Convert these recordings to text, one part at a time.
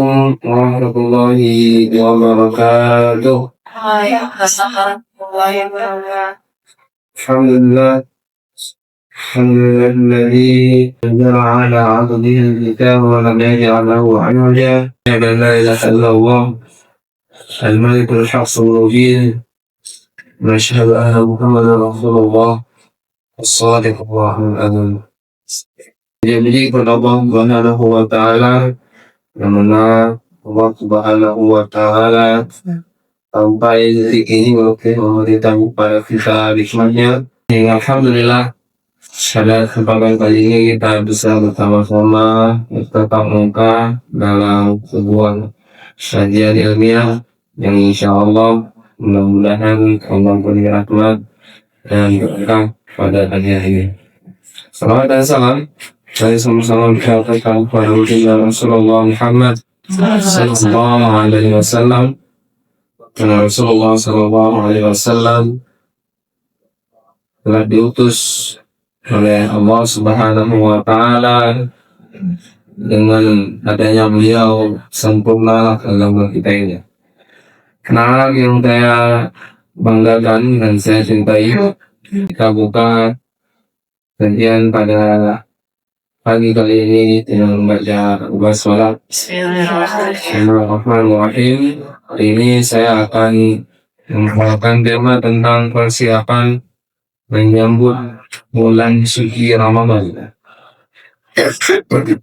Assalamualaikum warahmatullahi wabarakatuh. Alhamdulillah. Alhamdulillahilladzi anzala ala 'abdihi al-kitaba wa lam yaj'al lahu 'iwaja. La ilaha illallah al-malikul haqqul mubin. Wa asyhadu anna Muhammadar Rasulullah as-shadiqul wa'dul amin. Jadi kepada Allah Subhanahu wa taala, yang mana Allah Subhanahu wa taala sampai detik ini memberitahu kepada kita nikmatnya. Alhamdulillah, pada kesempatan kali ini kita bisa bersama-sama bertatap muka dalam sebuah kajian ilmiah yang insya Allah mudah-mudahan Allah beri rahmat dan berkah pada kajian ini. Salawat dan salam saya sama-sama mengucapkan kepada Rasulullah Muhammad sallallahu alaihi wasallam. Karena Rasulullah sallallahu alaihi wasallam telah diutus oleh Allah Subhanahu wa taala, dengan adanya beliau sempurna dalam kita ini. Kenal yang saya banggakan dan saya cintai, kita buka kajian pada pagi kali ini dengan membaca basmalah. Bismillahirrahmanirrahim. Hari ini saya akan membawakan tema tentang persiapan menyambut bulan suci Ramadan.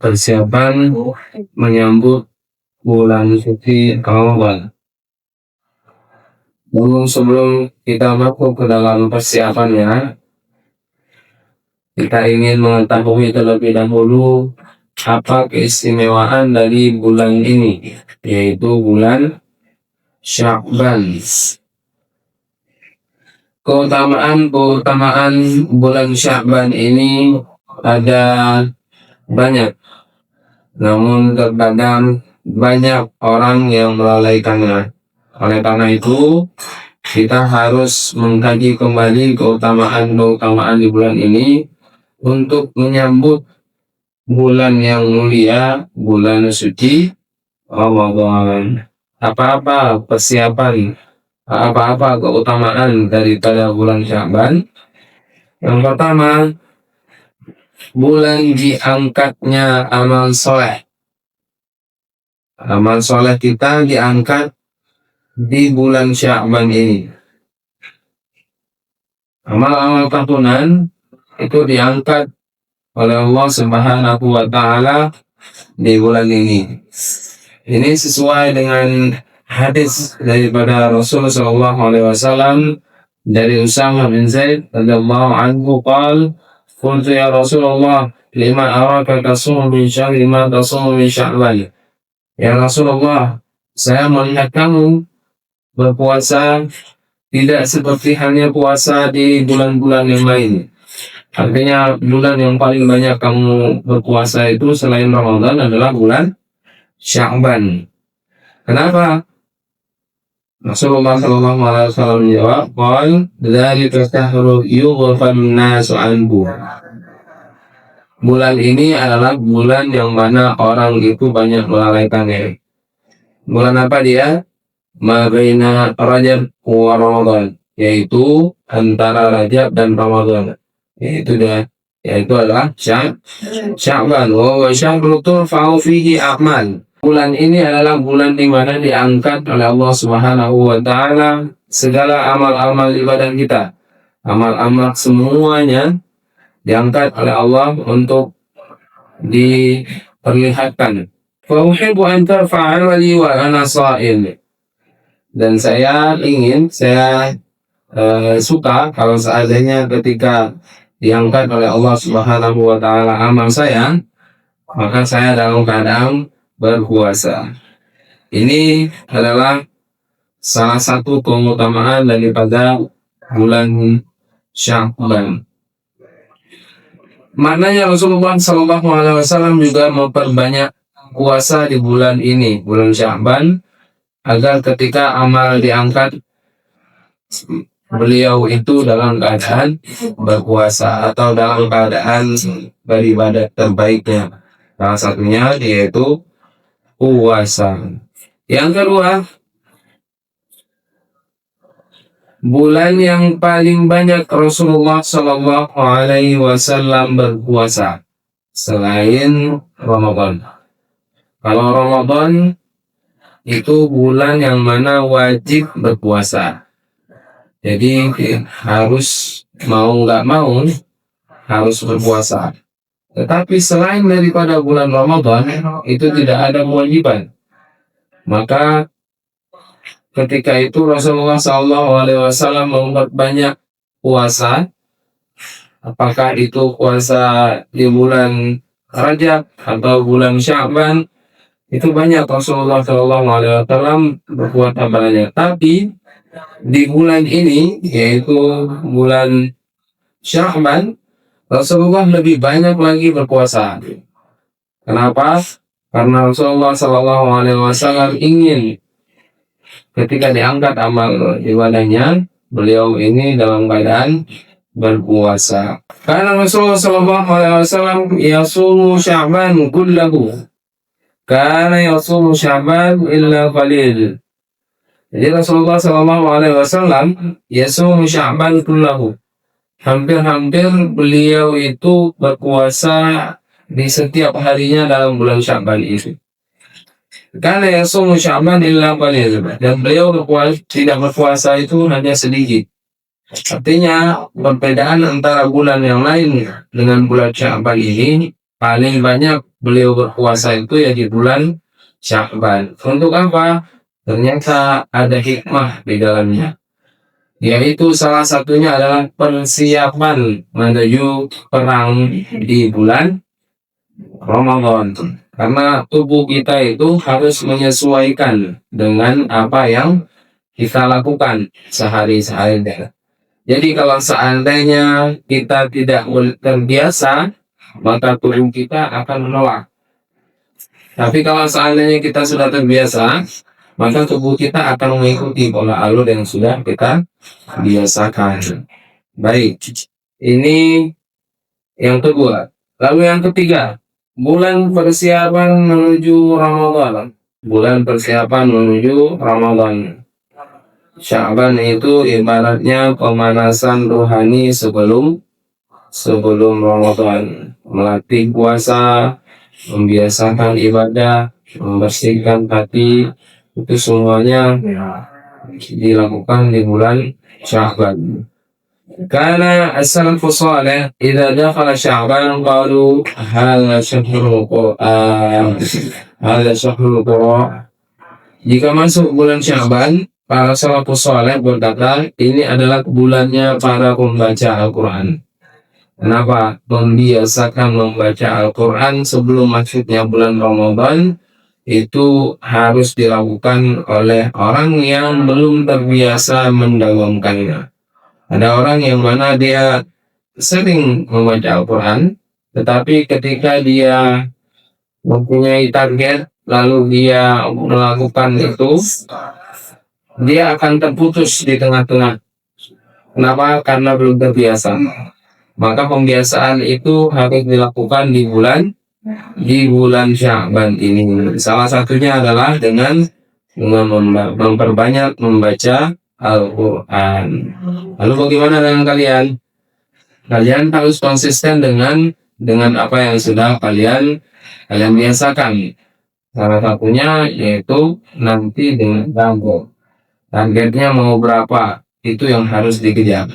Persiapan menyambut bulan suci Ramadan. Namun sebelum kita masuk ke dalam persiapannya, kita ingin mengetahui terlebih dahulu apa keistimewaan dari bulan ini, yaitu bulan Sya'ban. Keutamaan bulan Sya'ban ini ada banyak, namun terkadang banyak orang yang melalaikannya. Oleh karena itu, kita harus mengkaji kembali keutamaan di bulan ini untuk menyambut bulan yang mulia, bulan suci Ramadan. Apa-apa persiapan, apa-apa keutamaan daripada bulan Sya'ban? Yang pertama, bulan diangkatnya amal soleh. Amal soleh kita diangkat di bulan Sya'ban ini. Amal-amal tahunan itu diangkat oleh Allah Subhanahu wa taala di bulan ini. Ini sesuai dengan hadis daripada Rasulullah sallallahu alaihi wasallam dari Usamah bin Zaid radhiyallahu anhu qala, qultu ya Rasulullah, lima araka tasumu min syahri ma tasumu min Sya'ban. Ya Rasulullah, saya melihat kamu berpuasa tidak seperti hanya puasa di bulan-bulan yang lain. Artinya bulan yang paling banyak kamu berpuasa itu selain Ramadan adalah bulan Sya'ban. Kenapa? Rasulullah sallallahu alaihi wasallam menjawab, "Qal dzalika syahru yughfalun nasu anhu." Bulan ini adalah bulan yang mana orang itu banyak melalaikannya. Bulan apa dia? Ma baina Rajab wa Ramadan, yaitu antara Rajab dan Ramadan. Yaitu adalah Sya'ban. Wa syahrul turfa'u fihi a'mal. Bulan ini adalah bulan di mana diangkat oleh Allah Subhanahu wa taala segala amal-amal ibadah kita. Amal-amal semuanya diangkat oleh Allah untuk diperlihatkan. Fa uhibbu an tarfa'a 'amali wa ana sha'im. Dan saya suka kalau seandainya ketika diangkat oleh Allah Subhanahu wa taala amal saya, maka saya dalam keadaan berpuasa. Ini adalah salah satu keutamaan daripada bulan Sya'ban. Maknanya Rasulullah sallallahu alaihi wasallam juga memperbanyak puasa di bulan ini, bulan Sya'ban, agar ketika amal diangkat beliau itu dalam keadaan berpuasa atau dalam keadaan beribadah terbaiknya. Salah satunya yaitu berpuasa. Yang kedua, bulan yang paling banyak Rasulullah Shallallahu Alaihi Wasallam berpuasa selain Ramadan. Kalau Ramadan itu bulan yang mana wajib berpuasa. Jadi harus mau nggak mau harus berpuasa. Tetapi selain daripada bulan Ramadan itu tidak ada kewajiban. Maka ketika itu Rasulullah SAW memperbanyak puasa, apakah itu puasa di bulan Rajab atau bulan Sya'ban, itu banyak Rasulullah SAW berpuasa banyak. Tapi di bulan ini, yaitu bulan Sya'ban, Rasulullah lebih banyak lagi berpuasa. Kenapa? Karena Rasulullah SAW ingin ketika diangkat amal ibadahnya, beliau ini dalam keadaan berpuasa. Karena Rasulullah SAW yasumu Sya'ban kullahu. Karena yasumu Sya'ban illa qalil. Jadi Rasulullah SAW yasumu Sya'ban kullahu. Hampir-hampir beliau itu berpuasa di setiap harinya dalam bulan Sya'ban itu. Karena yasumu Sya'ban illa qalil, dan beliau tidak berpuasa itu hanya sedikit. Artinya perbedaan antara bulan yang lain dengan bulan Sya'ban ini, paling banyak beliau berpuasa itu ya di bulan Sya'ban. Untuk apa? Ternyata ada hikmah di dalamnya, yaitu salah satunya adalah persiapan menuju perang di bulan Ramadan. Karena tubuh kita itu harus menyesuaikan dengan apa yang kita lakukan sehari-hari. Jadi kalau seandainya kita tidak terbiasa, maka tubuh kita akan menolak. Tapi kalau seandainya kita sudah terbiasa, maka tubuh kita akan mengikuti pola alur yang sudah kita biasakan. Baik, ini yang kedua. Lalu yang ketiga, bulan persiapan menuju Ramadan. Bulan persiapan menuju Ramadan. Sya'ban itu ibaratnya pemanasan rohani sebelum Ramadan. Melatih puasa, membiasakan ibadah, membersihkan hati, itu semuanya dilakukan di bulan Sya'ban. Karena as-salafus salih idza dakhala Sya'ban qalu hadza syahrul Qur'an, hadza syahrul Qur'an. Jika masuk bulan Sya'ban, para salafus salih berkata ini adalah bulannya para pembaca Al-Quran. Kenapa? Membiasakan membaca Al-Quran sebelum masuknya bulan Ramadan itu harus dilakukan oleh orang yang belum terbiasa mendawamkannya. Ada orang yang mana dia sering membaca Al-Quran, tetapi ketika dia mempunyai target, lalu dia melakukan itu, dia akan terputus di tengah-tengah. Kenapa? Karena belum terbiasa. Maka pembiasaan itu harus dilakukan di bulan Sya'ban ini. Salah satunya adalah dengan memperbanyak membaca Al-Quran. Lalu bagaimana dengan kalian? Kalian harus konsisten dengan apa yang sudah kalian biasakan. Salah satunya yaitu nanti dengan targetnya mau berapa, itu yang harus dikejar.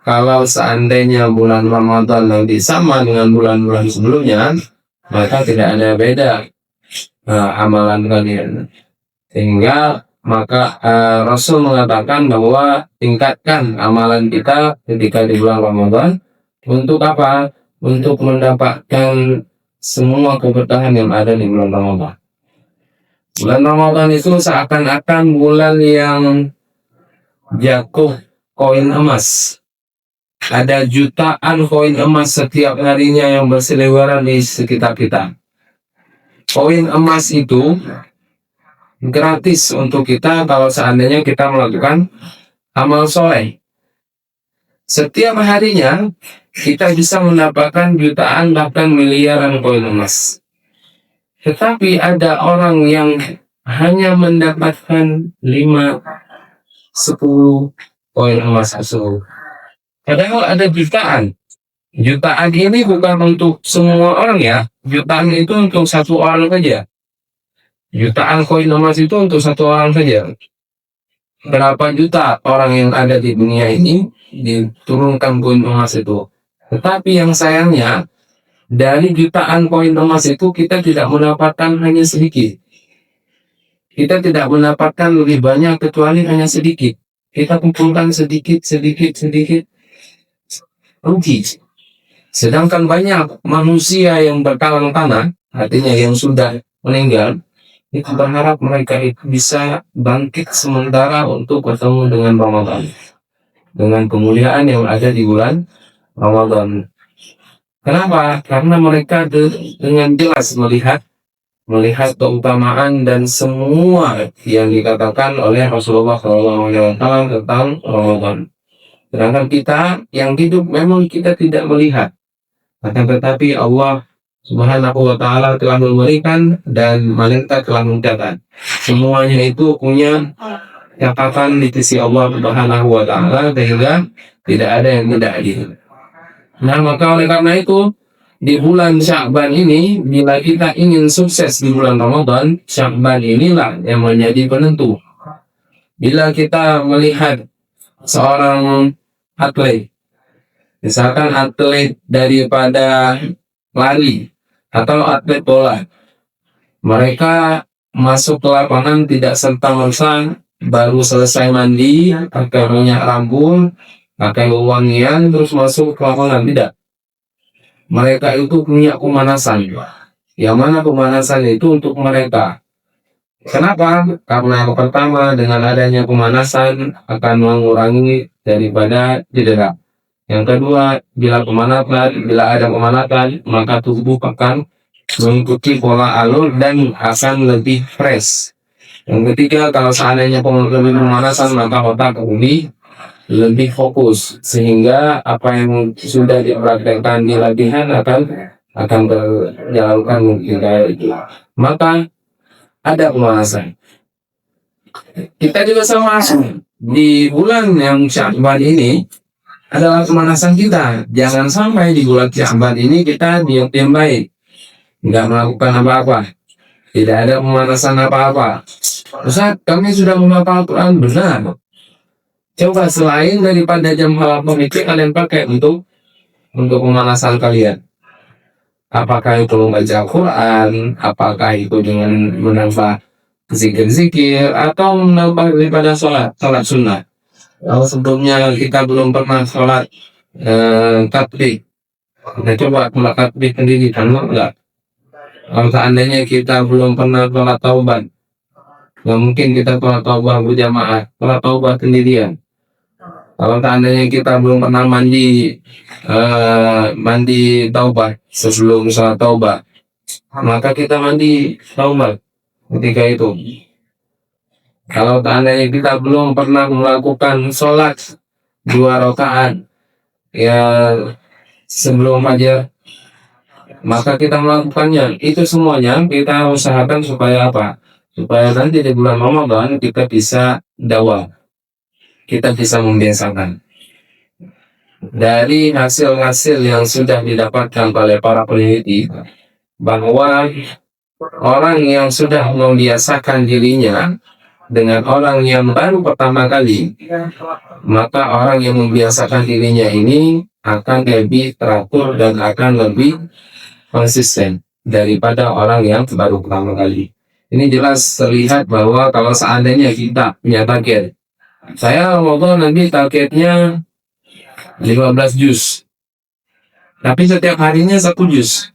Kalau seandainya bulan Ramadan nanti sama dengan bulan-bulan sebelumnya, maka tidak ada beda amalan kalian. Sehingga maka Rasul mengatakan bahwa tingkatkan amalan kita ketika di bulan Ramadan. Untuk apa? Untuk mendapatkan semua keberkahan yang ada di bulan Ramadan. Bulan Ramadan itu seakan-akan bulan yang jatuh koin emas. Ada jutaan koin emas setiap harinya yang berseliweran di sekitar kita. Koin emas itu gratis untuk kita kalau seandainya kita melakukan amal soleh. Setiap harinya kita bisa mendapatkan jutaan bahkan miliaran koin emas. Tetapi ada orang yang hanya mendapatkan 5, 10 koin emas tersebut. Padahal ada jutaan. Jutaan ini bukan untuk semua orang ya. Jutaan itu untuk satu orang saja. Jutaan koin emas itu untuk satu orang saja. Berapa juta orang yang ada di dunia ini diturunkan koin emas itu. Tetapi yang sayangnya, dari jutaan koin emas itu kita tidak mendapatkan hanya sedikit. Kita tidak mendapatkan lebih banyak kecuali hanya sedikit. Kita kumpulkan sedikit, rugi. Sedangkan banyak manusia yang berkalang tanah, artinya yang sudah meninggal, itu berharap mereka itu bisa bangkit sementara untuk bertemu dengan Ramadan, dengan kemuliaan yang ada di bulan Ramadan. Kenapa? Karena mereka dengan jelas melihat keutamaan dan semua yang dikatakan oleh Rasulullah SAW tentang Ramadan. Sedangkan kita yang hidup memang kita tidak melihat, akan tetapi Allah Subhanahu wa Ta'ala telah memberikan dan malaikat telah mencatat. Semuanya itu punya catatan di sisi Allah Subhanahu wa Ta'ala, sehingga tidak ada yang tidak adil. Nah, maka oleh karena itu di bulan Sya'ban ini, bila kita ingin sukses di bulan Ramadan, Sya'ban inilah yang menjadi penentu. Bila kita melihat seorang atlet, misalkan atlet daripada lari atau atlet bola, mereka masuk ke lapangan tidak serta-merta baru selesai mandi, pakai minyak rambut, pakai wewangian, terus masuk ke lapangan. Tidak. Mereka itu punya pemanasan. Yang mana pemanasan itu untuk mereka. Kenapa? Karena yang pertama, dengan adanya pemanasan akan mengurangi daripada cedera. Yang kedua, bila ada pemanasan, maka tubuh akan mengikuti pola alur dan akan lebih fresh. Yang ketiga, kalau seandainya lebih pemanasan, maka otak lebih fokus, sehingga apa yang sudah dipraktekkan di latihan akan berjalankan ketika itu. Maka ada pemanasan. Kita juga sama di bulan yang Sya'ban ini adalah pemanasan kita. Jangan sampai di bulan Sya'ban ini kita diam-diam baik, nggak melakukan apa-apa, tidak ada pemanasan apa-apa. Ustaz, kami sudah menghafal Quran. Benar. Coba selain daripada jam halaman itu kalian pakai untuk pemanasan kalian. Apakah itu membaca Quran, apakah itu dengan menambah zikir-zikir, atau menambah daripada sholat sunnah. Kalau sebelumnya kita belum pernah sholat tasbih, kita coba sholat tasbih sendiri, kan enggak? Kalau seandainya kita belum pernah sholat taubat, nggak mungkin kita sholat taubat berjamaah, sholat taubat sendirian. Kalau seandainya kita belum pernah mandi taubat sebelum sholat taubat, maka kita mandi taubat ketika itu. Kalau seandainya kita belum pernah melakukan sholat 2 rakaat ya sebelum fajar, maka kita melakukannya. Itu semuanya kita usahakan supaya apa? Supaya nanti di bulan Ramadan kita bisa dakwah, kita bisa membiasakan. Dari hasil-hasil yang sudah didapatkan oleh para peneliti, bahwa orang yang sudah membiasakan dirinya dengan orang yang baru pertama kali, maka orang yang membiasakan dirinya ini akan lebih teratur dan akan lebih konsisten daripada orang yang baru pertama kali. Ini jelas terlihat bahwa kalau seandainya kita punya target, saya Ramadan nanti targetnya 15 juz, tapi setiap harinya 1 juz,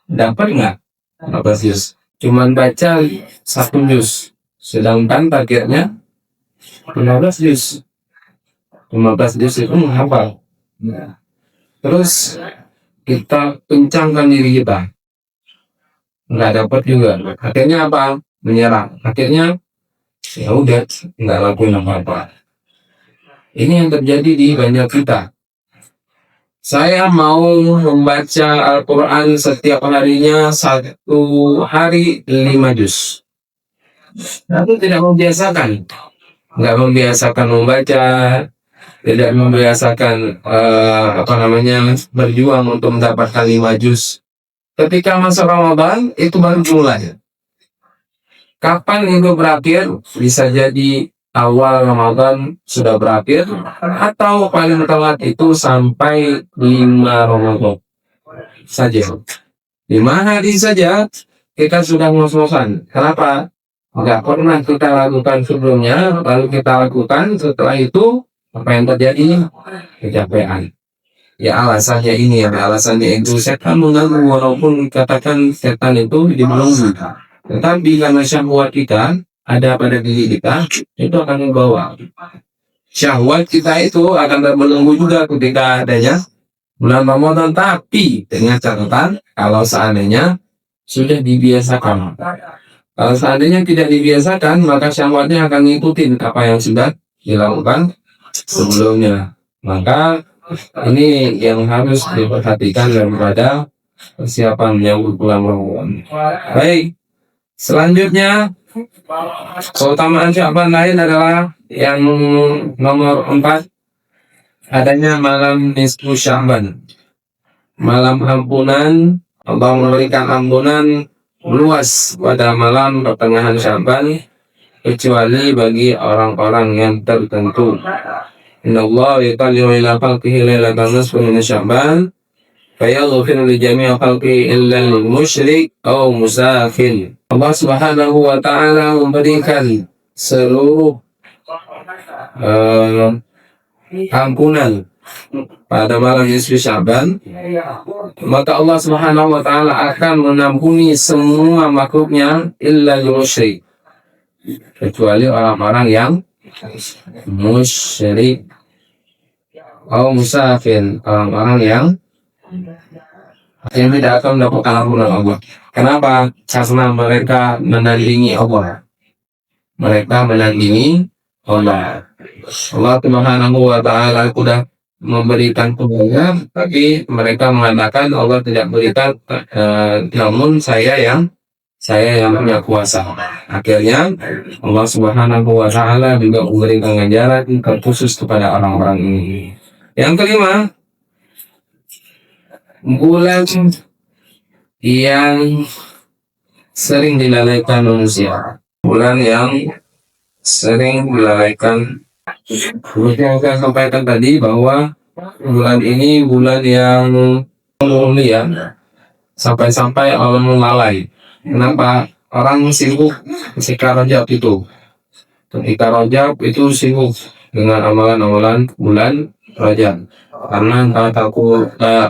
dapat nggak 15 juz? Cuman baca 1 juz, sedangkan targetnya 15 juz. 15 juz itu menghafal. Terus kita kencangkan diri kita, nggak dapat juga. Akhirnya apa? Menyerah. Akhirnya ya udah, nggak lakuin apa-apa. Ini yang terjadi di banyak kita. Saya mau membaca Al-Quran setiap harinya 1 hari 5 juz. Aku tidak membiasakan, nggak membiasakan membaca, tidak membiasakan berjuang untuk mendapatkan 5 juz. Ketika masa Ramadan itu baru mulai. Kapan itu berakhir? Bisa jadi awal Ramadan sudah berakhir, atau paling telat itu sampai 5 Ramadan saja. 5 hari saja kita sudah ngos-ngosan. Kenapa? Nggak pernah kita lakukan sebelumnya, lalu kita lakukan, setelah itu apa yang terjadi? Kecapean. Ya alasannya ini ya, alasannya itu setan mengganggu, walaupun katakan setan itu dibelenggu. Tetapi karena syahwat kita ada pada diri kita, itu akan membawa. Syahwat kita itu akan terbelenggu juga ketika adanya bulan Ramadan, tapi dengan catatan kalau seandainya sudah dibiasakan. Kalau seandainya tidak dibiasakan, maka syahwatnya akan ngikutin apa yang sudah dilakukan sebelumnya. Maka ini yang harus diperhatikan daripada persiapan menyambut bulan Ramadan. Baik, selanjutnya keutamaan Sya'ban lain adalah yang nomor 4, adanya malam nisfu Sya'ban, malam ampunan. Allah memberikan ampunan luas pada malam pertengahan Sya'ban, kecuali bagi orang-orang yang tertentu. Innallaha yatali'u ila khalqihi lailatan nisfi min Sya'ban fayaghfiru li jami'i khalqihi illa lil musyrik aw musafir. Allah Subhanahu wa taala memberikan seluruh ampunan pada malam nisfi Sya'ban, maka Allah Subhanahu wa taala akan mengampuni semua makhluknya illa lil musyrik, kecuali orang-orang yang musyrik atau musafir, orang-orang yang tidak akan mendapatkan ampunan Allah. Kenapa? Karena mereka menandingi Allah. Mereka menandingi Allah. Allah Subhanahu wa taala sudah memberikan kemuliaan, tapi mereka mengatakan Allah tidak berikan, namun saya yang punya kuasa. Akhirnya Allah Subhanahu wa taala juga memberikan ganjaran terkhusus kepada orang-orang ini. Yang kelima, bulan yang sering dilalaikan manusia. Bulan yang sering dilalaikan. Seperti yang saya sampaikan tadi, bahwa bulan ini bulan yang mulia, sampai-sampai Allah melalai. Kenapa? Orang sibuk ketika Rajab itu. Ketika Rajab itu sibuk dengan amalan-amalan bulan Rajab. Karena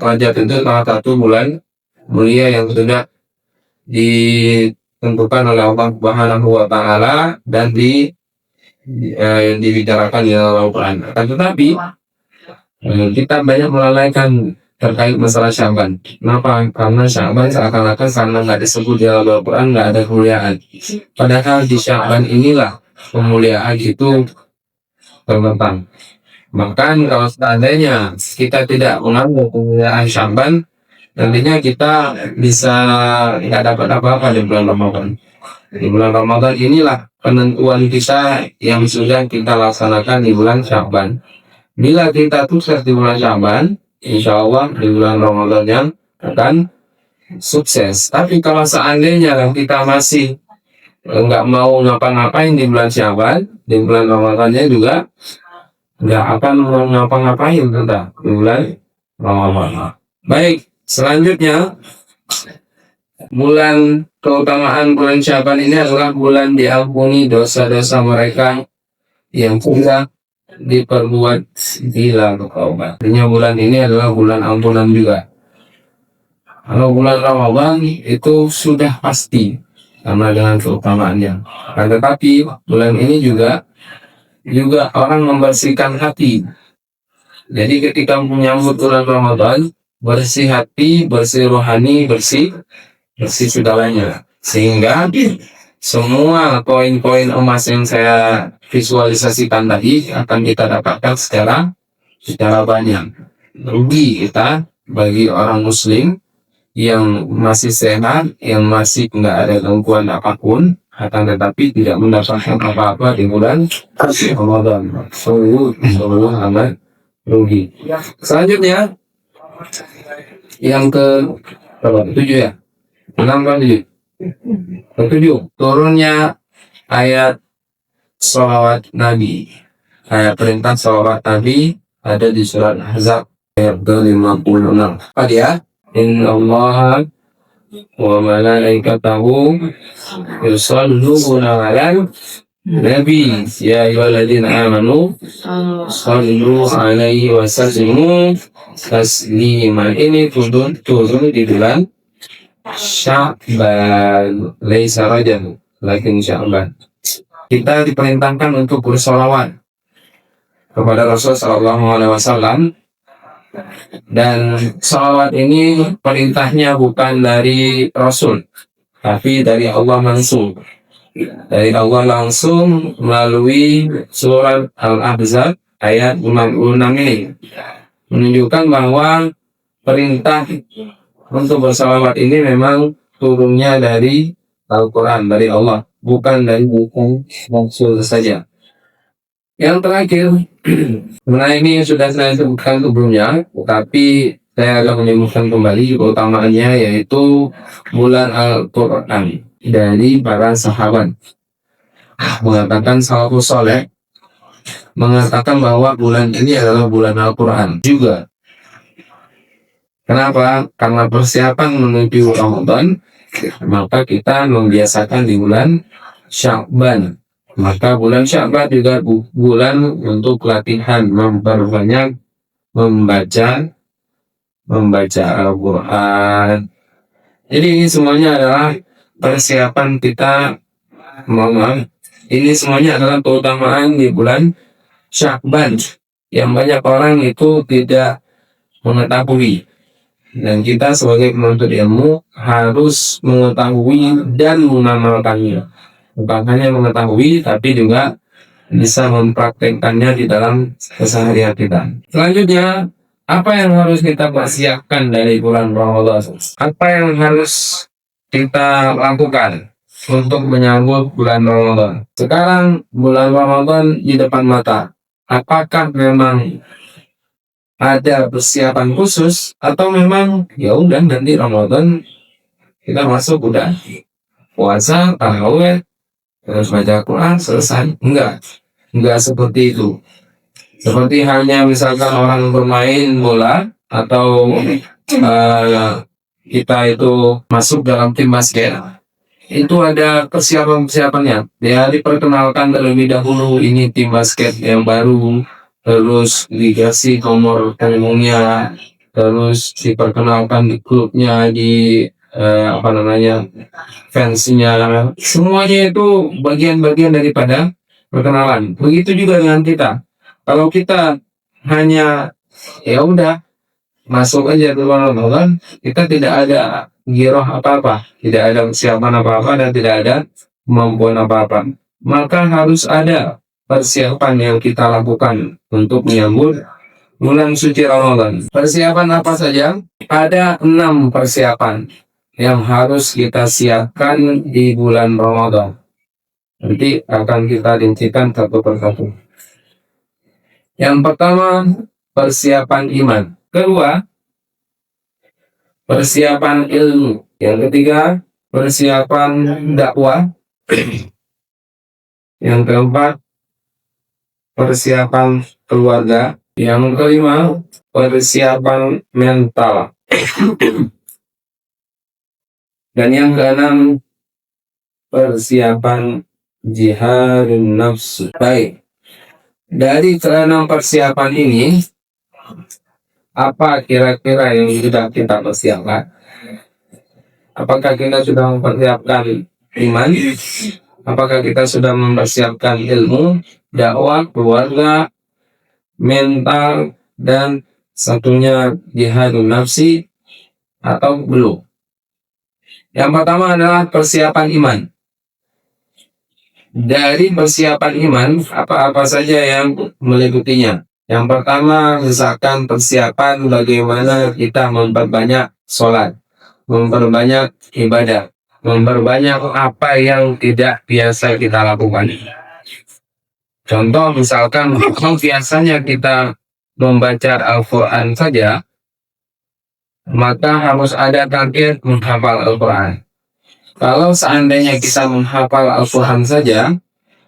Rajab itu salah satu bulan mulia yang sudah ditentukan oleh Allah Subhanahu wa taala dan dibicarakan di dalam Al-Quran. Tetapi kita banyak melalaikan terkait masalah Sya'ban. Kenapa? Karena Sya'ban seakan-akan karena nggak disebut di dalam Al-Quran nggak ada kemuliaan. Padahal di Sya'ban inilah kemuliaan itu terletak. Bahkan kalau seandainya kita tidak mengambil kemuliaan Sya'ban, nantinya kita bisa nggak dapat apa-apa di bulan Ramadan. Di bulan Ramadan inilah penentuan kita yang sudah kita laksanakan di bulan Sya'ban. Bila kita sukses di bulan Sya'ban, insya Allah di bulan Ramadan yang akan sukses. Tapi kalau seandainya kita masih nggak mau ngapa-ngapain di bulan Sya'ban, di bulan Ramadannya juga nggak akan ngapa-ngapain kita di bulan Ramadan. Baik, selanjutnya keutamaan bulan Sya'ban ini adalah bulan diampuni dosa-dosa mereka yang sudah diperbuat di lalu taubat. Artinya bulan ini adalah bulan ampunan juga. Kalau bulan Ramadan itu sudah pasti karena dengan keutamaannya. Tetapi bulan ini juga orang membersihkan hati. Jadi ketika menyambut bulan Ramadan, bersih hati, bersih rohani, bersih segalanya. Sehingga semua poin-poin emas yang saya visualisasikan tadi akan kita dapatkan secara banyak. rugi kita bagi orang muslim yang masih sehat, yang masih nggak ada gangguan apapun, akan tetapi tidak mendapatkan apa-apa di bulan Ramadan. Sungguh amat rugi. Selanjutnya yang ke berapa? 7 ya? 6 kan 7? Ketujuh, turunnya ayat sholawat Nabi. Ayat perintah sholawat Nabi ada di surat Ahzab ayat ke-56. Apa dia? Inna Allah wa malaikatahu yusalluna 'alan Nabi ya ayyuhalladzina amanu sallu 'alaihi wa sallimu taslima. Ini turun di bulan Sya'ban, laisa Rajab, lakin Sya'ban. Kita diperintahkan untuk bersolawat kepada Rasul Sallallahu Alaihi Wasallam, dan salawat ini perintahnya bukan dari Rasul, tapi dari Allah langsung. Dari Allah langsung melalui surat Al-Ahzab ayat 56 ini menunjukkan bahwa perintah untuk bersalawat ini memang turunnya dari Al-Quran, dari Allah, bukan dari Rasul saja. Yang terakhir, sebenarnya ini sudah saya sebutkan sebelumnya, tapi saya akan menyebutkan kembali keutamaannya, yaitu bulan Al-Quran dari para sahabat. Mengatakan salafus soleh mengatakan bahwa bulan ini adalah bulan Al-Quran juga. Kenapa? Karena persiapan menuju Ramadan, maka kita membiasakan di bulan Sya'ban. Maka bulan Sya'ban juga bulan untuk latihan memperbanyak membaca Al-Quran. Jadi ini semuanya adalah persiapan kita. Ini semuanya adalah keutamaan di bulan Sya'ban yang banyak orang itu tidak mengetahui. Dan kita sebagai penuntut ilmu harus mengetahui dan mengamalkannya. Bukan hanya mengetahui, tapi juga bisa mempraktekkannya di dalam keseharian kita. Selanjutnya, apa yang harus kita persiapkan dari bulan Ramadan? Apa yang harus kita lakukan untuk menyambut bulan Ramadan? Sekarang bulan Ramadan di depan mata. Apakah memang ada persiapan khusus, atau memang ya udah nanti Ramadan kita masuk udah puasa, tarawih, terus baca Quran, selesai? Enggak seperti itu. Seperti halnya misalkan orang bermain bola, atau kita itu masuk dalam tim basket, itu ada persiapannya. Dia diperkenalkan terlebih dahulu, ini tim basket yang baru, terus dikasih nomor punggungnya, terus diperkenalkan di klubnya, di fansnya, semuanya itu bagian-bagian daripada perkenalan. Begitu juga dengan kita. Kalau kita hanya ya udah masuk aja ke Ramadan, kita tidak ada giroh apa-apa, tidak ada persiapan apa-apa, dan tidak ada kemampuan apa-apa, maka harus ada persiapan yang kita lakukan untuk menyambut bulan suci Ramadan. Persiapan apa saja? Ada 6 persiapan yang harus kita siapkan di bulan Ramadan. Nanti akan kita rincikan satu persatu. Yang pertama, persiapan iman. Kedua, persiapan ilmu. Yang ketiga, persiapan dakwah. Yang keempat, persiapan keluarga. Yang kelima, persiapan mental. Dan yang keenam, persiapan jihadun nafsu. Baik, dari keenam persiapan ini, apa kira-kira yang sudah kita persiapkan? Apakah kita sudah mempersiapkan iman? Apakah kita sudah mempersiapkan ilmu, dakwah, keluarga, mental, dan satunya jihadun nafsi, atau belum? Yang pertama adalah persiapan iman. Dari persiapan iman, apa-apa saja yang meliputinya? Yang pertama, misalkan persiapan bagaimana kita memperbanyak sholat, memperbanyak ibadah, memperbanyak apa yang tidak biasa kita lakukan. Contoh misalkan kalau biasanya kita membaca Al-Quran saja, maka harus ada target menghafal Al-Quran. Kalau seandainya kita menghafal Al-Quran saja,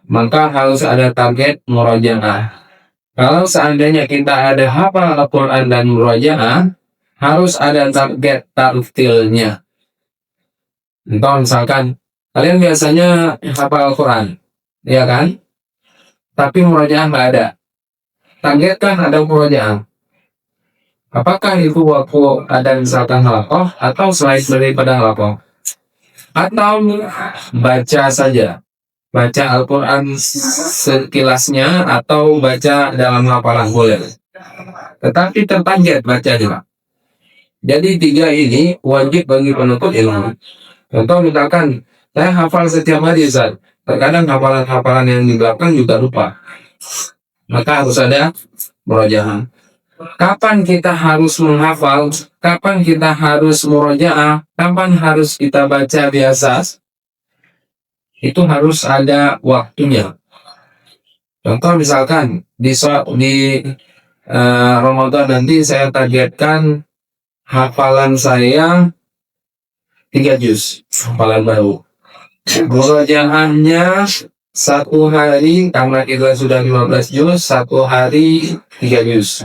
maka harus ada target murojaah. Kalau seandainya kita ada hafal Al-Quran dan murojaah, harus ada target tartilnya. Contoh misalkan, kalian biasanya hafal Al-Quran, ya kan? Tapi murojaah nggak ada. Targetkan ada murojaah. Apakah itu waktu ada misalkan halakoh atau selain daripada halakoh? Atau baca saja, baca Al-Quran sekilasnya atau baca dalam hafalan boleh. Tetapi tertarget baca juga. Jadi tiga ini wajib bagi penuntut ilmu. Contoh misalkan saya hafal setiap hari Ustaz. Terkadang hafalan-hafalan yang di belakang juga lupa. Maka harus ada murojaah. Kapan kita harus menghafal? Kapan kita harus murojaah? Kapan harus kita baca biasa? Itu harus ada waktunya. Contoh misalkan di Ramadan nanti saya targetkan hafalan saya 3 juz, hafalan baru. Murojaahnya satu hari, karena kita sudah 15 juz, satu hari 3 juz.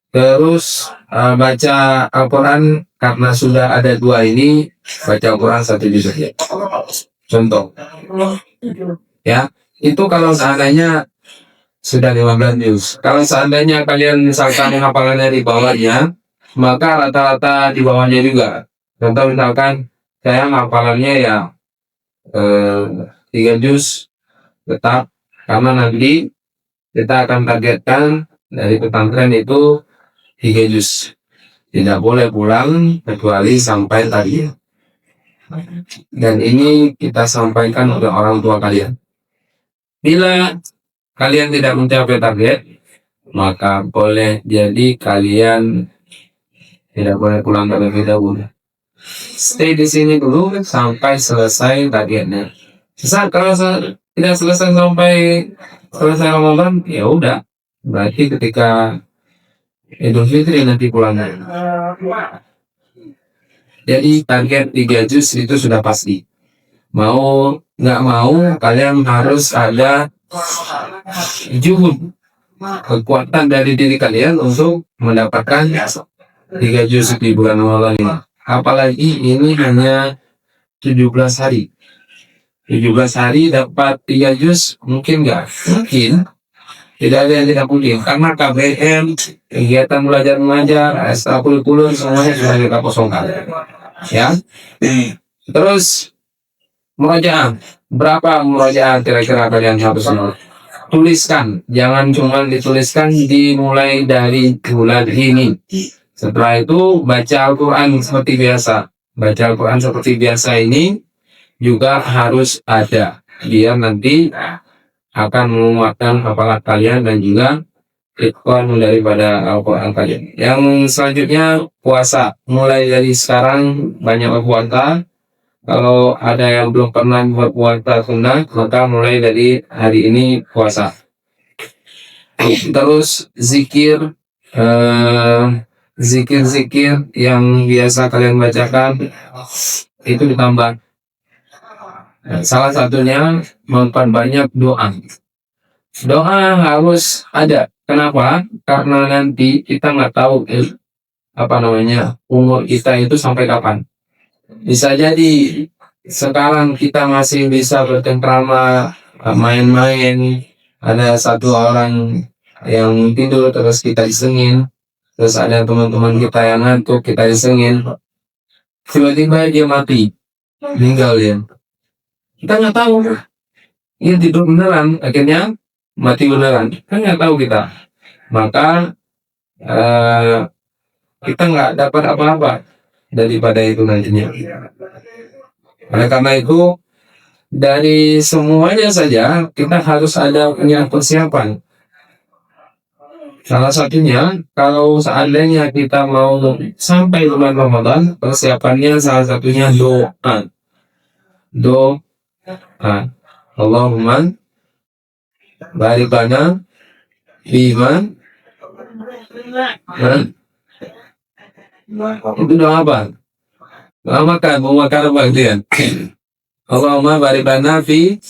Terus baca Al-Quran karena sudah ada 2 ini, baca Al-Quran 1 juz saja. Contoh, ya itu kalau seandainya sudah 15 juz. Kalau seandainya kalian misalkan hafalannya di bawahnya, maka rata-rata di bawahnya juga. Contoh misalkan saya hafalannya ya 3 juz tetap, karena nanti kita akan targetkan dari pesantren itu 3 juz. Tidak boleh pulang kecuali sampai tadi. Dan ini kita sampaikan oleh orang tua kalian. Bila kalian tidak mencapai target, maka boleh jadi kalian tidak boleh pulang terlebih dahulu. Stay di sini dulu sampai selesai targetnya. Kalau tidak selesai sampai selesai Ramadan, ya udah. Berarti ketika Idul Fitri nanti pulangnya. Jadi target 3 juz itu sudah pasti. Mau nggak mau kalian harus ada juhud, kekuatan dari diri kalian untuk mendapatkan 3 juz di bulan Ramadan ini. Apalagi ini hanya 17 hari. 17 hari dapat 3 juz mungkin nggak? Mungkin. Tidak ada yang tidak mungkin, karena KBM, kegiatan belajar mengajar, ekstrakurikuler semuanya sudah kita kosongkan. Ya. Terus murojaah. Berapa murojaah kira-kira kalian harus tuliskan? Jangan cuma dituliskan dimulai dari bulan ini. Setelah itu baca Al-Quran seperti biasa. Baca Al-Quran seperti biasa ini juga harus ada, biar nanti akan menguatkan hafalan kalian dan juga itqan daripada Al-Quran kalian. Yang selanjutnya puasa. Mulai dari sekarang banyak berpuasa. Kalau ada yang belum pernah berpuasa sunnah, maka mulai dari hari ini puasa. Terus zikir, zikir-zikir yang biasa kalian bacakan itu ditambah. Salah satunya memperbanyak doa. Doa harus ada. Kenapa? Karena nanti kita nggak tahu umur kita itu sampai kapan. Bisa jadi sekarang kita masih bisa bercengkrama, main-main. Ada satu orang yang tidur terus kita isengin. Terus ada teman-teman kita yang ngantuk, kita isengin. Tiba-tiba dia mati, meninggal dia. Kita nggak tahu. Dia tidur beneran, akhirnya mati beneran. Kan nggak tahu kita. Maka kita nggak dapat apa-apa daripada itu nantinya. Oleh karena itu, dari semuanya saja kita harus ada punya persiapan. Salah satunya, kalau seandainya kita mau sampai bulan Ramadan, persiapannya salah satunya doa. Doa. Allahumma barik lana bima. Itu doa apa? Doa makan, mau makan apa gitu ya? Allahumma barik lana fi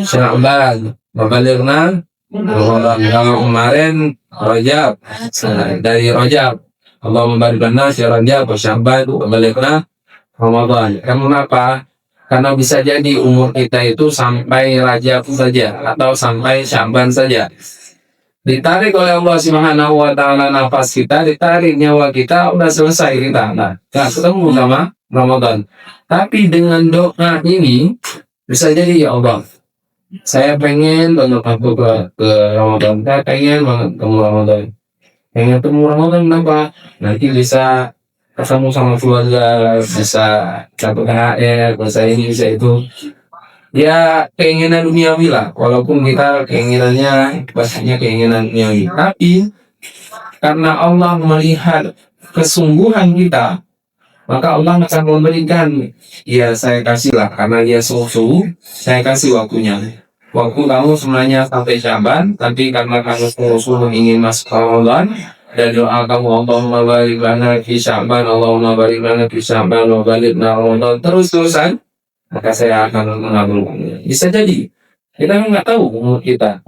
Sya'ban wa balighna Ramadan. Kalau kemarin Rajab, dari Rajab, Allahumma barik lana fi Rajab wa Sya'ban wa balighna Ramadan. Kenapa? Karena bisa jadi umur kita itu sampai Rajab saja atau sampai Sya'ban saja. Ditarik oleh Allah Subhanahu wa taala nafas kita, ditarik nyawa kita, udah selesai kita. Nah, nggak ketemu sama Ramadan. Tapi dengan doa ini bisa jadi, ya Allah, saya pengen banget aku ke Ramadan. Saya pengen banget ketemu Ramadan. Pengen ketemu Ramadan kenapa? Nanti bisa ketemu sama keluarga, bisa dapat THR, bisa ini, bisa itu. Ya keinginan duniawi lah, walaupun kita keinginannya bahasanya keinginan duniawi, tapi karena Allah melihat kesungguhan kita, maka Allah akan memberikan. Ya saya kasih lah, karena dia sungguh, saya kasih waktunya. Waktu kamu sebenarnya sampai Syaban, tapi karena kamu sungguh ingin masuk Ramadan, dan doa kamu Allahumma barik lana fi Syaban, Allahumma barik lana fi Syaban wa balighna Ramadan, terus-terusan, maka saya akan mengabulkannya. Bisa jadi kita nggak tahu umur kita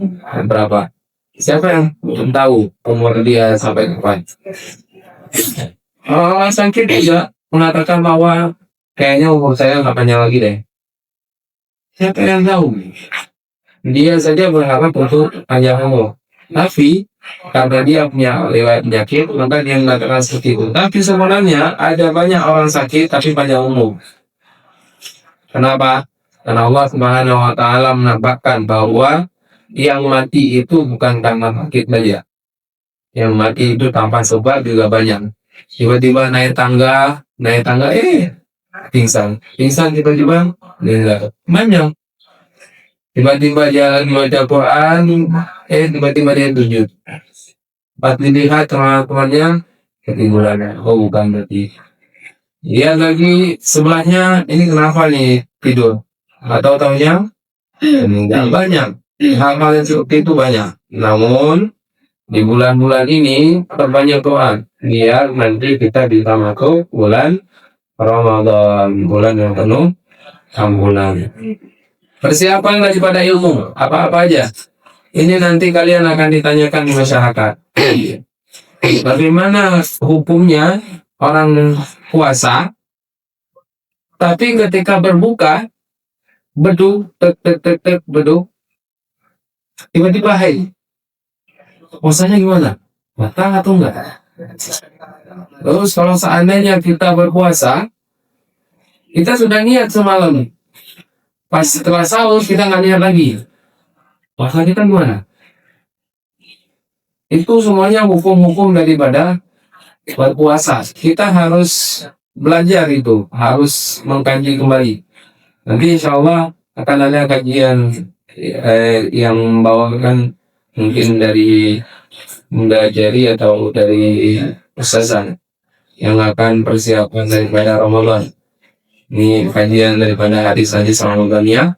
berapa. Siapa yang tahu umur dia sampai kapan? Orang sakit juga mengatakan bahwa kayaknya umur saya nggak panjang lagi deh. Siapa yang tahu? Dia saja berharap untuk panjang umur, tapi karena dia punya riwayat penyakit, maka dia mengatakan seperti itu. Tapi sebenarnya ada banyak orang sakit tapi panjang umur. Kenapa? Karena Allah Subhanahu wa taala menampakkan bahwa yang mati itu bukan karena sakit saja. Yang mati itu tanpa sebab juga banyak. Tiba-tiba naik tangga, pingsan. Pingsan tiba-tiba meninggal. Banyak. Tiba-tiba dia membaca Quran, tiba-tiba dia sujud. Pas dilihat teman-temannya ketiduran. Oh, bukan berarti. Dia lagi sebelahnya, ini kenapa nih tidur? Atau tahunya meninggal. Banyak hal-hal yang seperti itu banyak. Namun di bulan-bulan ini terbanyak doa biar nanti kita bisa masuk bulan Ramadan, bulan yang penuh ampunan. Persiapan daripada ilmu apa-apa aja. Ini nanti kalian akan ditanyakan di masyarakat. Bagaimana hukumnya orang puasa, tapi ketika berbuka beduk, beduk, tiba-tiba haid. Puasanya gimana? Batal atau enggak? Terus kalau seandainya kita berpuasa, kita sudah niat semalam, pas setelah sahur kita nggak niat lagi, puasa kita gimana? Itu semuanya hukum-hukum daripada berpuasa. Kita harus belajar itu, harus mengkaji kembali. Nanti insya Allah akan ada kajian yang membawakan mungkin dari Bunda Jari atau dari Ustazah yang akan persiapan daripada Ramadan. Ini kajian daripada hadis-hadis Ramadannya.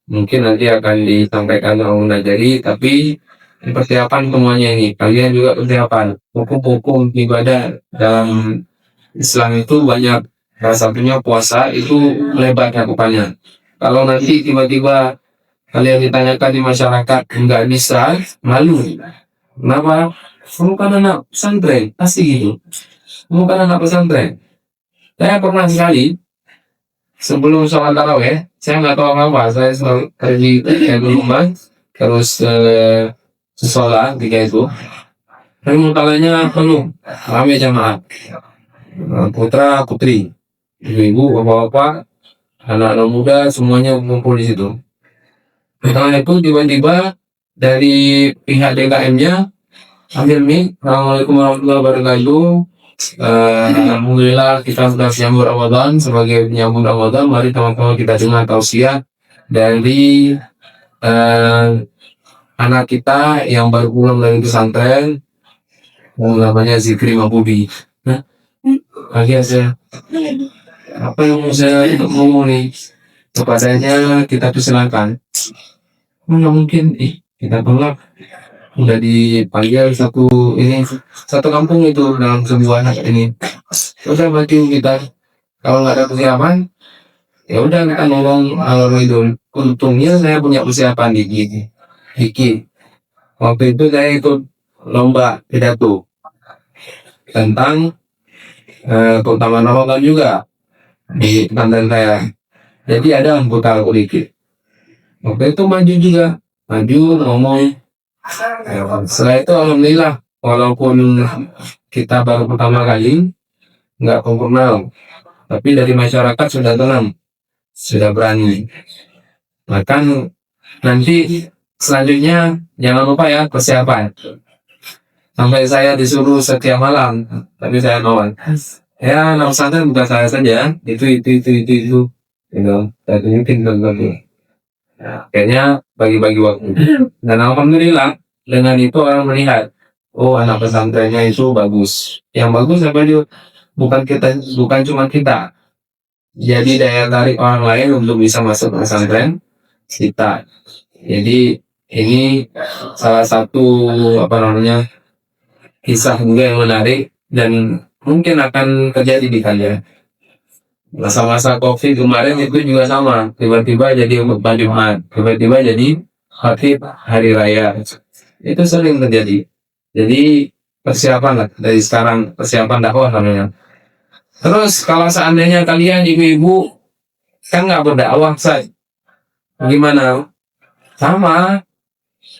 Mungkin nanti akan disampaikan oleh Bunda Jari, tapi persiapan semuanya ini. Kalian juga persiapan. Hukum-hukum ibadah dalam Islam itu banyak. Salah satunya puasa itu lebar cakupannya. Kalau nanti tiba-tiba kalian ditanyakan di masyarakat nggak bisa, malu. Kenapa? Kamu kan anak pesantren, pasti gitu. Kamu kan anak pesantren. Saya pernah sekali sebelum sholat taraweh, saya nggak tahu apa, saya selalu kerja di rumah, terus sholat ketika itu. Tapi mutalanya penuh, ramai jamaah, putra putri, ibu-ibu, bapak-bapak, anak-anak muda, semuanya kumpul di situ. Setelah itu tiba-tiba dari pihak DKM-nya ambil mic, Assalamualaikum warahmatullahi wabarakatuh. Alhamdulillah kita sudah menyambut Ramadan. Sebagai menyambut Ramadan, mari teman-teman kita dengar tausiah dari anak kita yang baru pulang dari pesantren, namanya Zikri Mabubi. Nah, lagi aja apa yang mau saya ngomong nih kepadanya, kita persilakan. Nggak mungkin, kita tolak. Udah dipanggil satu kampung itu dalam sebuah anak ini. Udah maju kita. Kalau nggak ada persiapan, ya udah kita nolong alur itu. Untungnya saya punya persiapan dikit. Waktu itu saya ikut lomba pidato tentang keutamaan Ramadan juga di pesantren saya. Jadi ada bekal dikit. Waktu itu maju ngomong. Setelah itu alhamdulillah, walaupun kita baru pertama kali nggak sempurna, tapi dari masyarakat sudah tenang, sudah berani. Bahkan nanti selanjutnya jangan lupa ya persiapan. Sampai saya disuruh setiap malam, tapi saya nolak. Ya, anak pesantren bukan saya saja, itu. Saya tunjukin ke kayaknya bagi-bagi waktu. Dan alhamdulillah dengan itu orang melihat, oh anak pesantrennya itu bagus. Yang bagus apa dia? Bukan cuma kita. Jadi daya tarik orang lain untuk bisa masuk pesantren kita. Jadi ini salah satu kisah juga yang menarik dan mungkin akan terjadi di kalian. Masa-masa COVID kemarin itu juga sama, tiba-tiba jadi khutbah Jumat, tiba-tiba jadi khatib hari raya. Itu sering terjadi. Jadi persiapan lah dari sekarang, persiapan dakwah namanya. Terus kalau seandainya kalian ibu-ibu kan nggak berdakwah, gimana? Sama,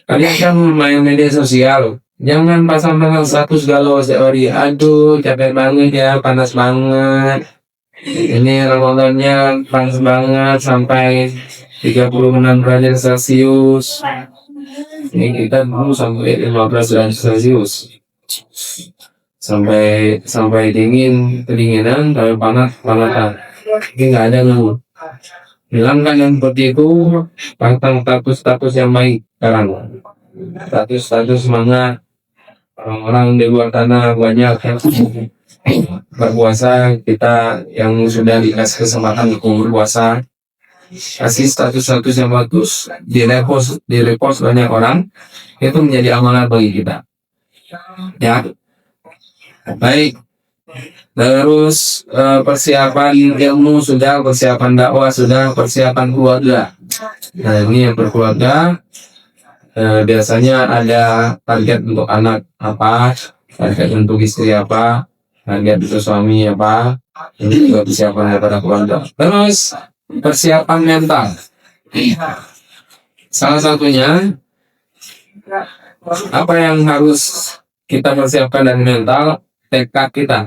kalian kan main media sosial. Jangan pasang-pasang status galau setiap hari. Aduh, capek banget ya, panas banget. Ini Ramadannya panas banget sampai 36 derajat Celcius. Ini kita dulu sampai 15 derajat Celcius. Sampai kedinginan, sampai panasan. Ini nggak ada dulu. Hilangkan yang seperti itu, pasang status yang baik sekarang. Status semangat. Orang-orang di luar tanah banyak yang berpuasa, kita yang sudah dikasih kesempatan untuk berpuasa, kasih status yang bagus, di-repost banyak orang, itu menjadi amalan bagi kita. Ya, baik. Terus persiapan ilmu sudah, persiapan dakwah sudah, persiapan keluarga. Nah ini yang berkeluarga. Biasanya ada target untuk anak apa, target untuk istri apa, target untuk suami apa, ini juga persiapan daripada keluarga. Terus persiapan mental, salah satunya apa yang harus kita persiapkan dari mental, tekad kita.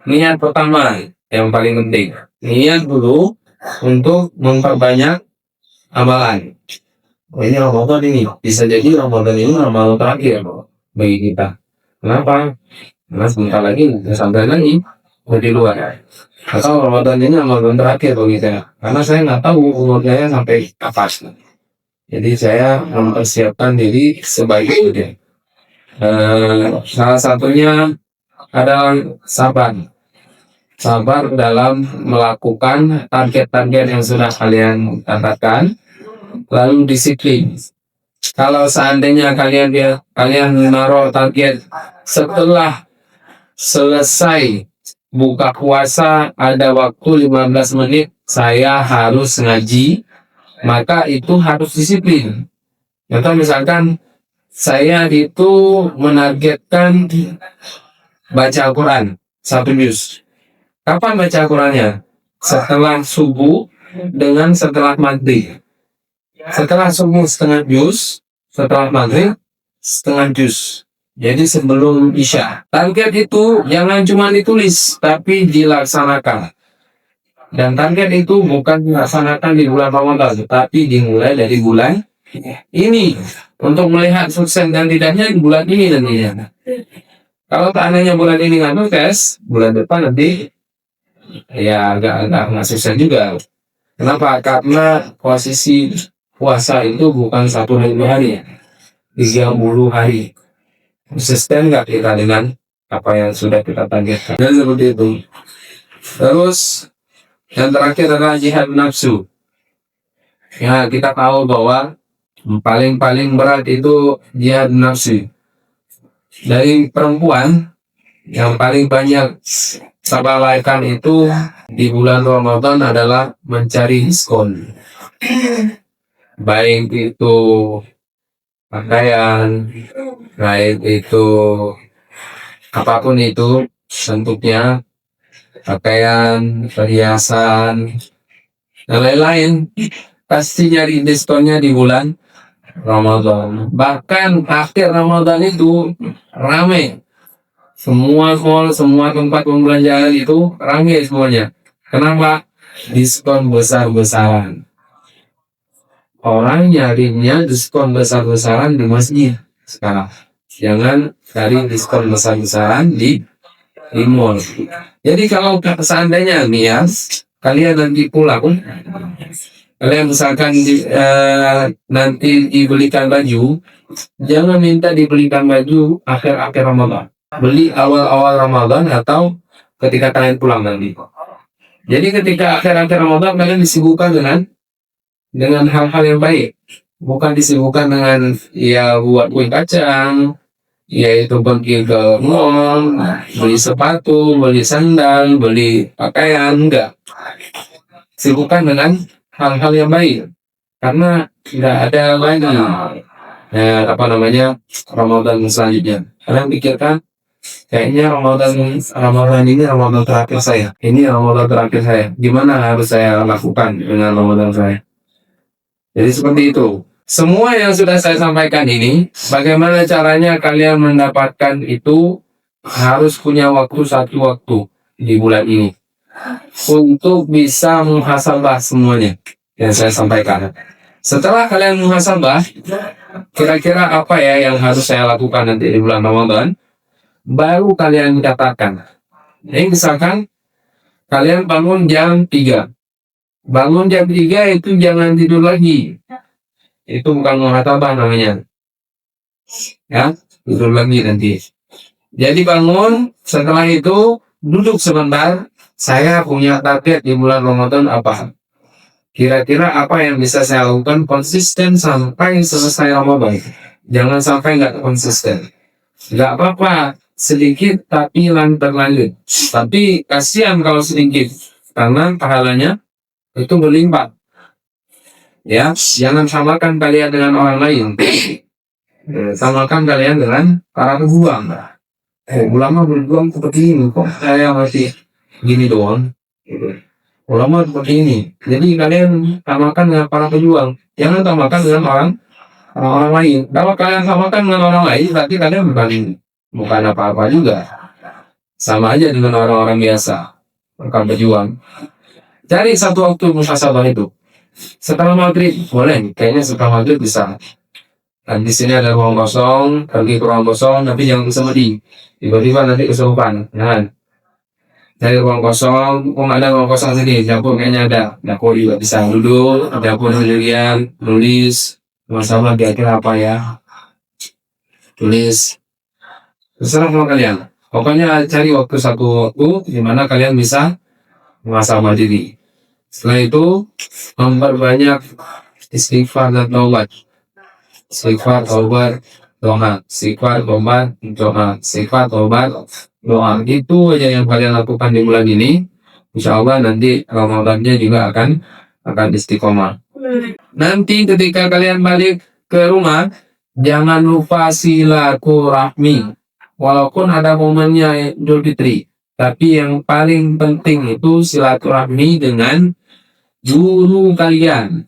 Niat pertama yang paling penting, niat dulu untuk memperbanyak amalan. Oh, ini Ramadan ini bisa jadi Ramadan ini Ramadan terakhir bagi kita. Kenapa? Karena sebentar lagi sampai lagi di luar. Atau Ramadan ini Ramadan terakhir bagi saya. Karena saya nggak tahu umur saya sampai kapan. Jadi saya mempersiapkan diri sebaik mungkin. Salah satunya adalah sabar. Sabar dalam melakukan target-target yang sudah kalian katakan. Lalu disiplin. Kalau seandainya kalian menaruh target setelah selesai buka puasa ada waktu 15 menit saya harus ngaji, maka itu harus disiplin. Contoh misalkan saya itu menargetkan baca Al-Quran 1 juz. Kapan baca Al-Qurannya? Setelah subuh dengan setelah maghrib. Setelah subuh setengah juz, setelah maghrib setengah juz. Jadi sebelum isya. Target itu jangan cuma ditulis, tapi dilaksanakan. Dan target itu bukan dilaksanakan di bulan Ramadan, tapi dimulai dari bulan ini. Untuk melihat sukses dan tidaknya di bulan ini nantinya. Kalau seandainya bulan ini nggak sukses, bulan depan nanti ya agak sukses juga. Kenapa? Karena posisi puasa itu bukan 1 hari. 30 hari. Konsisten nggak kita dengan apa yang sudah kita targetkan? Dan seperti itu. Terus yang terakhir adalah jihad nafsu. Ya, kita tahu bahwa paling berat itu jihad nafsu. Dari perempuan yang paling banyak sabalakan itu di bulan Ramadan adalah mencari diskon. Baik itu pakaian, baik itu apapun itu bentuknya, pakaian, perhiasan, dan lain-lain, pasti nyari diskonnya di bulan Ramadan. Bahkan akhir Ramadan itu rame. Semua mall, semua tempat pembelanjaan itu rame semuanya. Kenapa? Diskon besar-besaran. Orang nyarinya diskon besar-besaran di masjid sekarang. Jangan cari diskon besar-besaran di mall. Jadi kalau seandainya nih ya, kalian nanti pulang, kalian misalkan nanti dibelikan baju, jangan minta dibelikan baju akhir-akhir Ramadan. Beli awal-awal Ramadan atau ketika kalian pulang nanti. Jadi ketika akhir-akhir Ramadan kalian disibukkan dengan hal-hal yang baik, bukan disibukkan dengan ya buat kue kacang, yaitu pergi ke mall, beli sepatu, beli sandal, beli pakaian, enggak. Sibukkan dengan hal-hal yang baik, karena tidak ada lagi Ramadan selanjutnya. Kalian pikirkan, kayaknya Ramadan ini Ramadan terakhir saya. Ini Ramadan terakhir saya. Gimana harus saya lakukan dengan Ramadan saya? Jadi seperti itu. Semua yang sudah saya sampaikan ini, bagaimana caranya kalian mendapatkan itu, harus punya satu waktu di bulan ini untuk bisa muhasabah semuanya yang saya sampaikan. Setelah kalian muhasabah, kira-kira apa ya yang harus saya lakukan nanti di bulan Ramadan, baru kalian katakan. Ini misalkan kalian bangun jam 3. Bangun jam 3 itu jangan tidur lagi. Itu bukan muhasabah namanya. Ya, tidur lagi nanti. Jadi bangun, setelah itu duduk sebentar. Saya punya target di bulan Ramadan apa? Kira-kira apa yang bisa saya lakukan konsisten sampai selesai Ramadan. Jangan sampai nggak konsisten. Nggak apa-apa, sedikit tapi terlanjut. Tapi kasihan kalau sedikit, karena pahalanya itu berlimpah. Ya, jangan samakan kalian dengan orang lain. Samakan kalian dengan para pejuang. Ulama berjuang seperti ini kok. Saya masih gini doang. Ulama seperti ini. Jadi kalian samakan dengan para pejuang. Jangan samakan dengan orang lain. Kalau kalian samakan dengan orang lain, berarti kalian bukan apa-apa juga. Sama aja dengan orang-orang biasa, bukan pejuang. Cari satu waktu muhasabah itu. Setelah maghrib boleh, kayaknya setelah maghrib bisa. Dan di sini ada ruang kosong, pergi ke ruang kosong, tapi jangan kesemedi. Tiba-tiba nanti kesurupan, jangan. Dari ruang kosong, ada ruang kosong sini, dapur kayaknya ada. Dapur juga bisa duduk, dapur sendirian, nulis, muhasabah kira-kira apa ya. Tulis. Terserah sama kalian. Pokoknya cari satu waktu di mana kalian bisa muhasabah diri. Setelah itu memperbanyak istighfar dan taubat. Istighfar, taubat, doa. Istighfar, taubat, doa. Istighfar, taubat, doa. Itu aja yang kalian lakukan di bulan ini. Insya Allah nanti Ramadannya juga akan istiqomah. Nanti ketika kalian balik ke rumah, jangan lupa silaturahmi. Walaupun ada momennya Idul Fitri, tapi yang paling penting itu silaturahmi dengan guru kalian.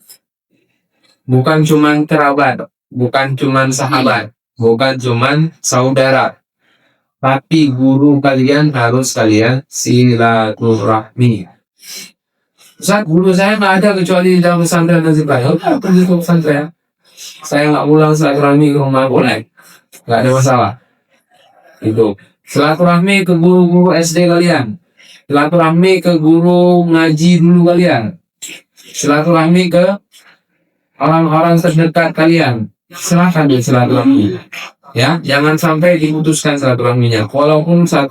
Bukan cuman kerabat, bukan cuman sahabat, bukan cuman saudara. Tapi guru kalian harus kalian silaturahmi. Ustaz, guru saya nggak ada kecuali di dalam pesantren Nazir Bayo. Pergi ke pesantren. Saya nggak pulang silaturahmi ke rumah, boleh. Nggak ada masalah. Itu. Silaturahmi ke guru-guru SD kalian. Silaturahmi ke guru ngaji dulu kalian. Silaturahmi ke orang-orang terdekat kalian. Silakan silaturahmi. Ya, jangan sampai diputuskan silaturahminya. Walaupun 1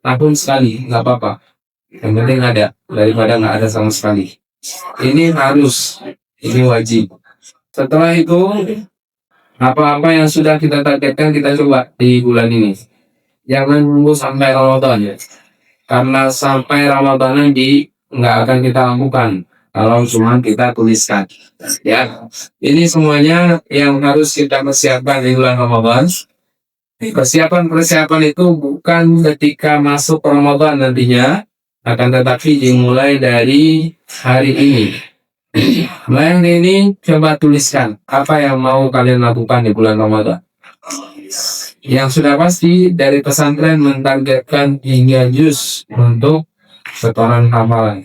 tahun sekali, nggak apa-apa. Yang penting ada daripada nggak ada sama sekali. Ini harus, ini wajib. Setelah itu, apa-apa yang sudah kita targetkan kita coba di bulan ini. Jangan nunggu sampai Ramadan ya. Karena sampai Ramadan nanti nggak akan kita lakukan kalau cuma kita tuliskan. Ya, ini semuanya yang harus kita persiapkan di bulan Ramadan. Persiapan-persiapan itu bukan ketika masuk Ramadan nantinya, akan tetapi dimulai dari hari ini. Mulai hari ini coba tuliskan apa yang mau kalian lakukan di bulan Ramadan. Yang sudah pasti dari pesantren mentargetkan hingga juz untuk setoran hafalan.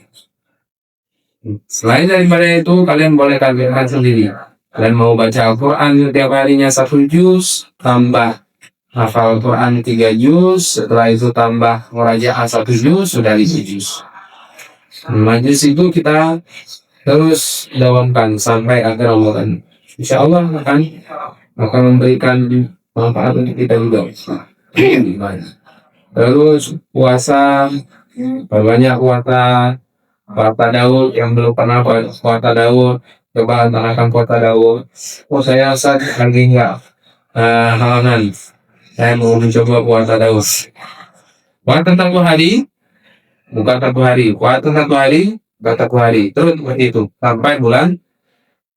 Selain daripada itu, kalian boleh targetkan sendiri. Kalian mau baca Al-Quran setiap harinya 1 juz, tambah hafal Quran 3 juz, setelah itu tambah murajaah 1 juz, sudah 5 juz. 5 juz itu kita terus dawamkan sampai akhir Ramadan. Insya Allah akan memberikan manfaat untuk kita juga. Terus puasa, banyak puasa Daud yang belum pernah puasa Daud, coba antarakan puasa Daud. Oh saya saat lagi enggak halangan, saya mau mencoba puasa Daud. Puasa 1 hari, bukan 1 hari, puasa 1 hari, bukan 1 hari, terus seperti itu sampai bulan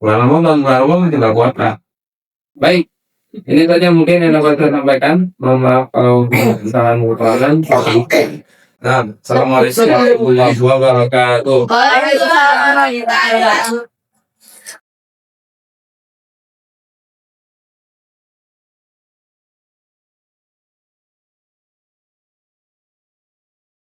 Ramadan tidak puasa. Baik, ini saja mungkin yang dapat saya sampaikan. Mohon maaf kalau kesalahan mengucapkan. Nah, assalamualaikum warahmatullahi wabarakatuh. Waalaikumsalam warahmatullahi wabarakatuh.